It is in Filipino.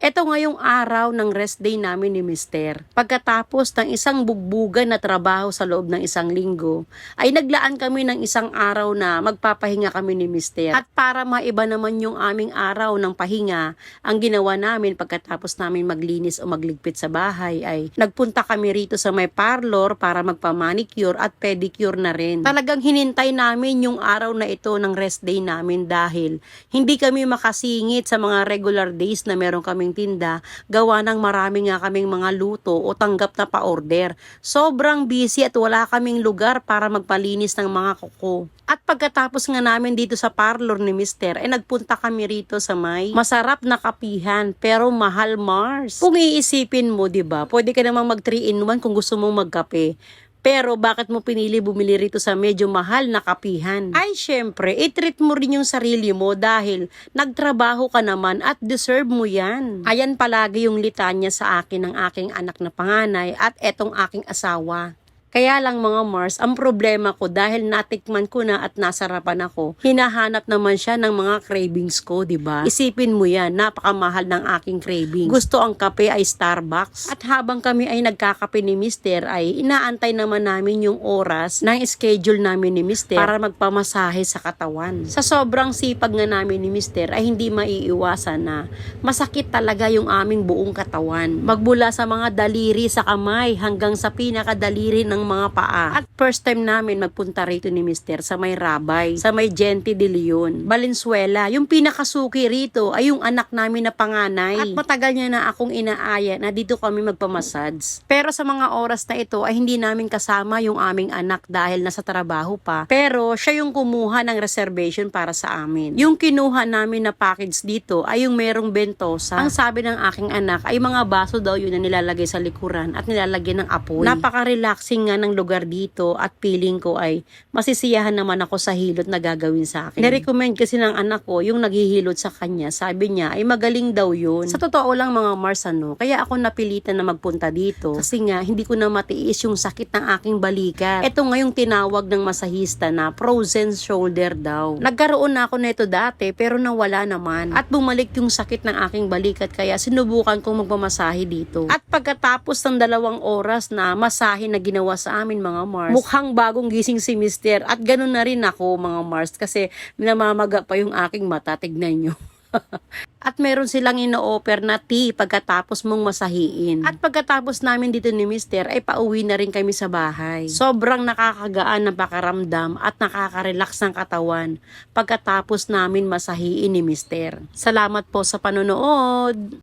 Ito ngayong araw ng rest day namin ni Mister. Pagkatapos ng isang bugbugan na trabaho sa loob ng isang linggo, ay naglaan kami ng isang araw na magpapahinga kami ni Mister. At para maiba naman yung aming araw ng pahinga, ang ginawa namin pagkatapos namin maglinis o magligpit sa bahay ay nagpunta kami rito sa may parlor para magpa-manicure at pedicure na rin. Talagang hinintay namin yung araw na ito ng rest day namin dahil hindi kami makasingit sa mga regular days na meron kaming tinda, gawa ng marami nga kaming mga luto o tanggap na pa-order. Sobrang busy at wala kaming lugar para magpalinis ng mga kuko. At pagkatapos nga namin dito sa parlor ni Mister, ay nagpunta kami rito sa may masarap na kapihan pero mahal, Mars. Kung iisipin mo, 'di ba? Pwede ka namang mag 3-in-1 kung gusto mong magkape. Pero bakit mo pinili bumili rito sa medyo mahal na kapihan? Ay syempre, i-treat mo rin yung sarili mo dahil nagtrabaho ka naman at deserve mo yan. Ayan palagi yung litanya sa akin ng aking anak na panganay at etong aking asawa. Kaya lang mga Mars, ang problema ko dahil natikman ko na at nasarapan ako, hinahanap naman siya ng mga cravings ko, di ba? Isipin mo yan, napakamahal ng aking cravings. Gusto ang kape ay Starbucks. At habang kami ay nagkakape ni Mister, ay inaantay naman namin yung oras ng schedule namin ni Mister para magpamasahe sa katawan. Sa sobrang sipag nga namin ni Mister, ay hindi maiiwasan na masakit talaga yung aming buong katawan. Magbula sa mga daliri sa kamay hanggang sa pinakadaliri ng mga paa. At first time namin magpunta rito ni Mister sa may Rabay, sa may Gente de Leon, Valenzuela. Yung pinakasuki rito ay yung anak namin na panganay. At matagal niya na akong inaaya na dito kami magpamasads. Pero sa mga oras na ito ay hindi namin kasama yung aming anak dahil nasa trabaho pa. Pero siya yung kumuha ng reservation para sa amin. Yung kinuha namin na package dito ay yung merong bentosa. Ang sabi ng aking anak ay mga baso daw yun na nilalagay sa likuran at nilalagyan ng apoy. Napaka-relaxing nga ng lugar dito at feeling ko ay masisiyahan naman ako sa hilot na gagawin sa akin. Nirecommend kasi ng anak ko yung naghihilot sa kanya. Sabi niya ay magaling daw yun. Sa totoo lang mga Mars, kaya ako napilitan na magpunta dito kasi nga hindi ko na matiis yung sakit ng aking balikat. Ito nga yung tinawag ng masahista na frozen shoulder daw. Nagkaroon na ako nito dati pero nawala naman. At bumalik yung sakit ng aking balikat kaya sinubukan kong magpamasahe dito. At pagkatapos ng 2 oras na masahe na ginawa sa amin mga Mars, mukhang bagong gising si Mister at ganun na rin ako mga Mars kasi namamaga pa yung aking mata, tignan nyo. At meron silang ino-offer na tea pagkatapos mong masahiin. At pagkatapos namin dito ni Mister ay pauwi na rin kami sa bahay. Sobrang nakakagaan ng pakaramdam at nakaka-relax ng katawan pagkatapos namin masahiin ni Mister. Salamat po sa panonood!